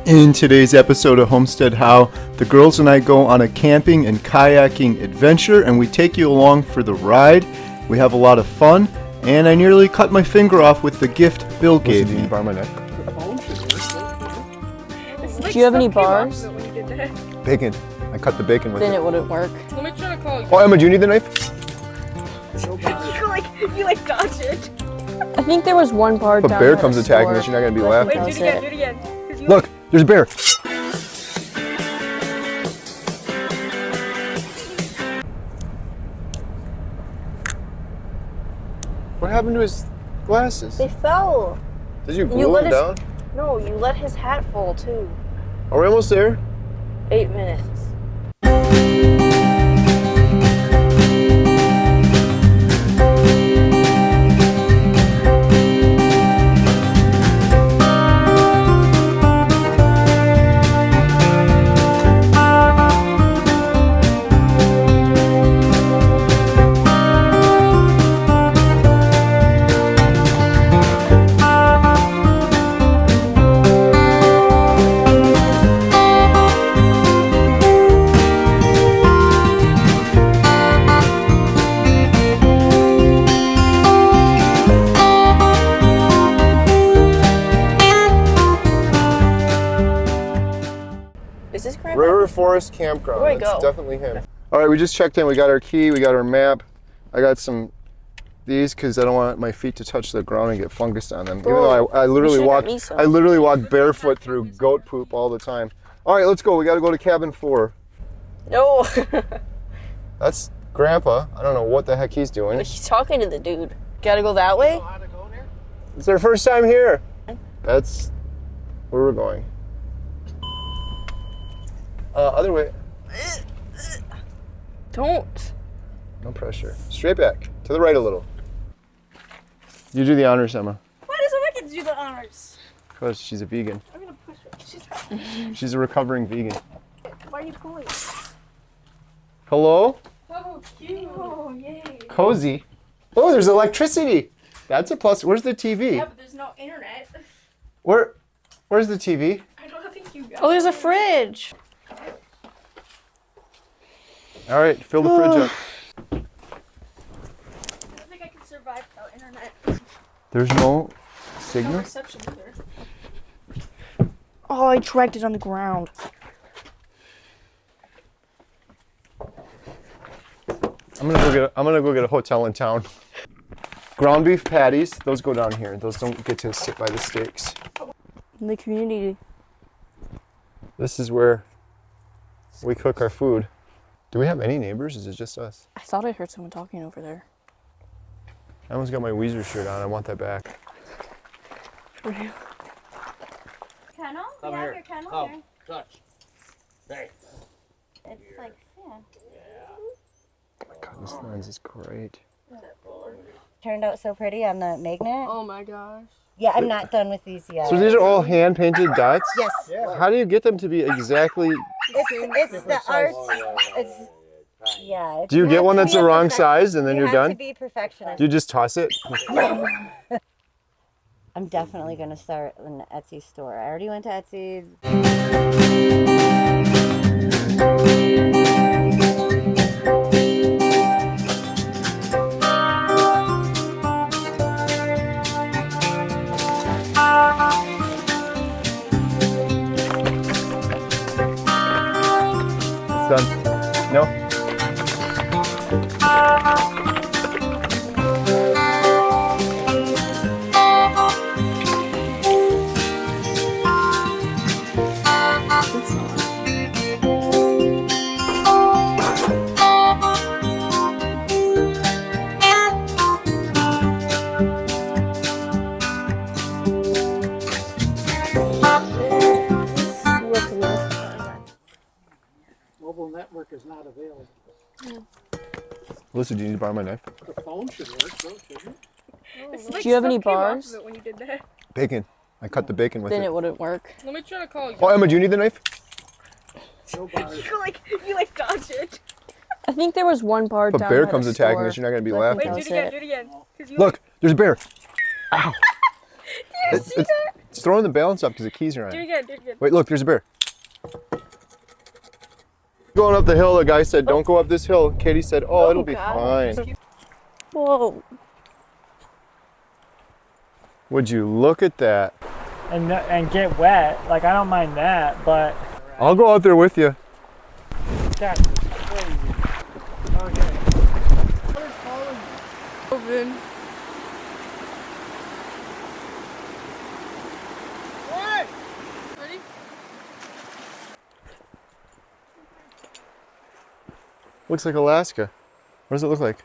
In today's episode of Homestead How, the girls and I go on a camping and kayaking adventure, and we take you along for the ride. We have a lot of fun, and I nearly cut my finger off with the gift Bill gave me. Did you borrow my neck? Do you have any bars? Bacon. I cut the bacon with Then it. it wouldn't work. Let me try to call you. Oh, Emma, do you need the knife? you dodged it. I think there was one bar If a down bear by comes the attacking store. us, you're not going to be Wait, laughing. Wait, do it again, do it again. Look, there's a bear. What happened to his glasses? They fell. Did you glue them down? No, you let his hat fall too. Are we almost there? 8 minutes. Is this correct? River Forest Campground. Where do I That's go? definitely him. All right, we just checked in. We got our key. We got our map. I got these because I don't want my feet to touch the ground and get fungus on them. Bro, Even though I literally should've got walk. me some. I literally walk barefoot through goat poop all the time. All right, let's go. We got to go to cabin 4. No. That's Grandpa. I don't know what the heck he's doing. He's talking to the dude. Gotta go that way? It's our first time here. That's where we're going. Other way. Don't. No pressure. Straight back. To the right a little. You do the honors, Emma. Why does Emma get to do the honors? Because she's a vegan. I'm gonna push her. She's a recovering vegan. Why are you pulling? Hello? Oh, cute. Oh, yay. Cozy. Oh, there's electricity. That's a plus. Where's the TV? Yeah, but there's no internet. Where's the TV? I don't think you got Oh, there's a fridge. All right, fill the fridge up. I don't think I can survive without internet. There's no No signal. reception either. Oh, I dragged it on the ground. I'm gonna go get a hotel in town. Ground beef patties. Those go down here. Those don't get to sit by the steaks. In the community. This is where we cook our food. Do we have any neighbors? Is it just us? I thought I heard someone talking over there. I almost got my Weezer shirt on. I want that back. For real. Kennel? Come yeah, here. your kennel Come. here. Touch. Hey. It's like sand. God, this lens is great. Turned out so pretty on the magnet. Oh my gosh. Yeah, I'm not done with these yet. So these are all hand-painted dots? Yes. How do you get them to be exactly... It's the art. It's yeah. Do you get one that's the wrong size and then you you're have done? to be perfectionist. Do you just toss it? I'm definitely gonna start an Etsy store. I already went to Etsy. It's done. No? Mobile network is not available. Melissa, do you need to borrow my knife? The phone should work, though, shouldn't it? Do you have any bars? When you did that. Bacon. I cut the bacon with Then it. it wouldn't work. Let me try to call you. Oh, Emma, do you need the knife? No bars. you dodged it. I think there was one bar If a down bear by comes the attacking store. us, you're not going to be Like, laughing. Wait, That's do it again, it. do it again. 'Cause you Look, there's a bear. Ow. Do you see that? It's throwing the balance up because the keys are on. Do it good, do it good. Wait, look, there's a bear. Going up the hill, the guy said, don't go up this hill. Katie said, oh, it'll be fine. Whoa. Would you look at that? And get wet. Like, I don't mind that, but I'll go out there with you. that's crazy. Okay. Open. Ready? Looks like Alaska. What does it look like?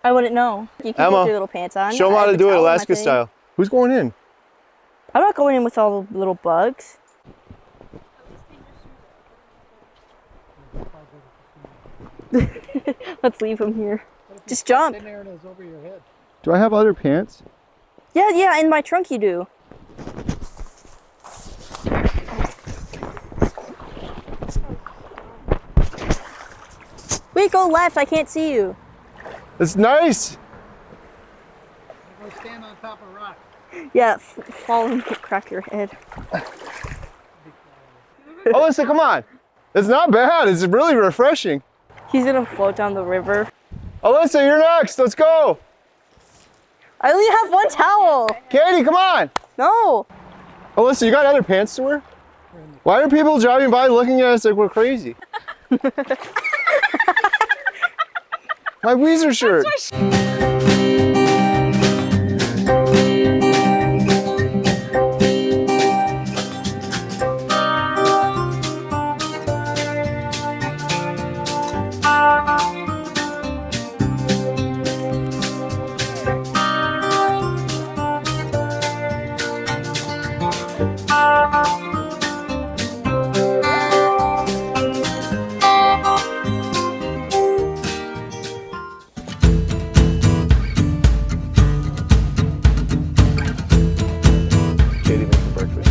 I wouldn't know. You can Emma, put your little pants on. Show them I how have to a do it towel in my Alaska thing. style. Who's going in? I'm not going in with all the little bugs. Let's leave him here. Just jump. In there and it's over your head. Do I have other pants? Yeah, in my trunk you do. Wait, go left. I can't see you. It's nice. Go stand on top of a rock. Yeah, fall and crack your head. Alyssa, come on. It's not bad. It's really refreshing. He's gonna float down the river. Alyssa, you're next. Let's go. I only have one towel. Katie, come on. No. Alyssa, you got other pants to wear? Why are people driving by looking at us like we're crazy? My Weezer shirt. Katie making breakfast.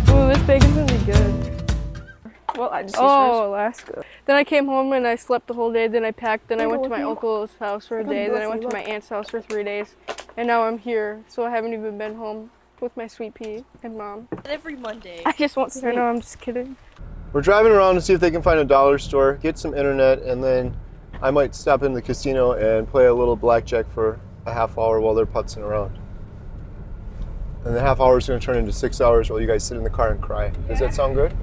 Ooh, this bacon's gonna be good. Well, I just Oh, Alaska. Then I came home and I slept the whole day. Then I packed. Then I went to my uncle's house for a day. Then I went to my aunt's house for 3 days. And now I'm here. So I haven't even been home with my sweet pea and mom. every Monday. I just won't sleep. No, I'm just kidding. We're driving around to see if they can find a dollar store, get some internet, and then I might stop in the casino and play a little blackjack for a half hour while they're putzing around. And the half hour is going to turn into 6 hours while you guys sit in the car and cry. Does that sound good?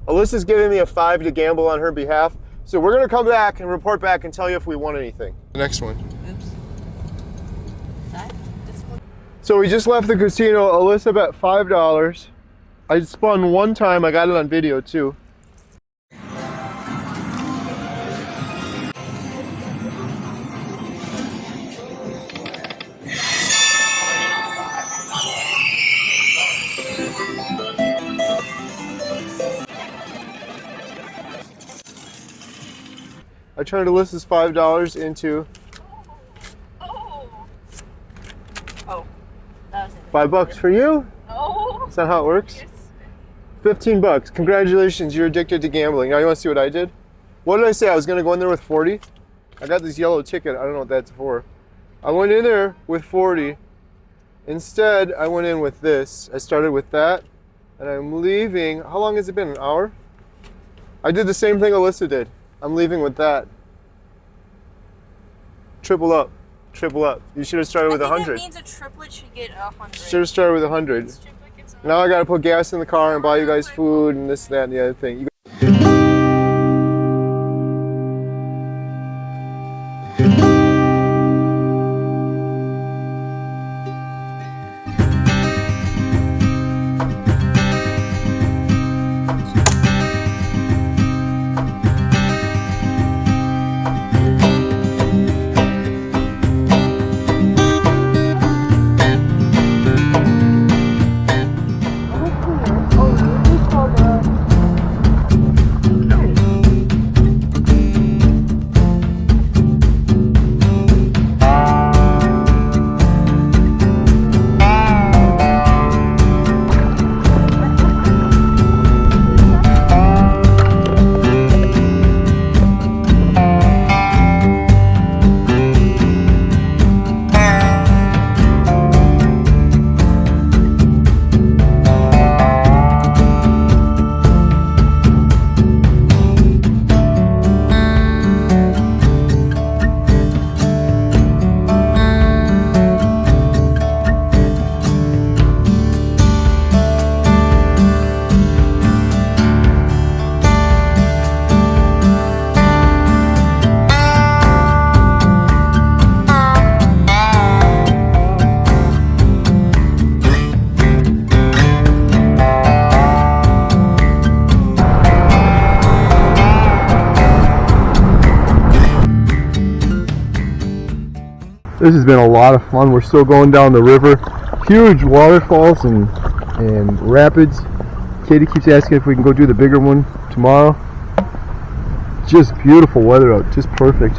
Alyssa's giving me a 5 to gamble on her behalf. So we're going to come back and report back and tell you if we won anything. The next one. So we just left the casino. Alyssa bet $5. I spun one time. I got it on video too. I turned Alyssa's $5 into $5 for you. Oh. Is that how it works? 15 bucks. Congratulations, you're addicted to gambling. Now you want to see what I did? What did I say? I was going to go in there with 40. I got this yellow ticket. I don't know what that's for. I went in there with 40. Instead, I went in with this. I started with that, and I'm leaving. How long has it been? An hour? I did the same thing Alyssa did. I'm leaving with that. Triple up. Triple up. You should have started with 100. That means a triplet should get 100. Should have started with 100. Now I gotta put gas in the car and buy you guys food and this, that, and the other thing. You This has been a lot of fun. We're still going down the river. Huge waterfalls and rapids. Katie keeps asking if we can go do the bigger one tomorrow. Just beautiful weather out, just perfect.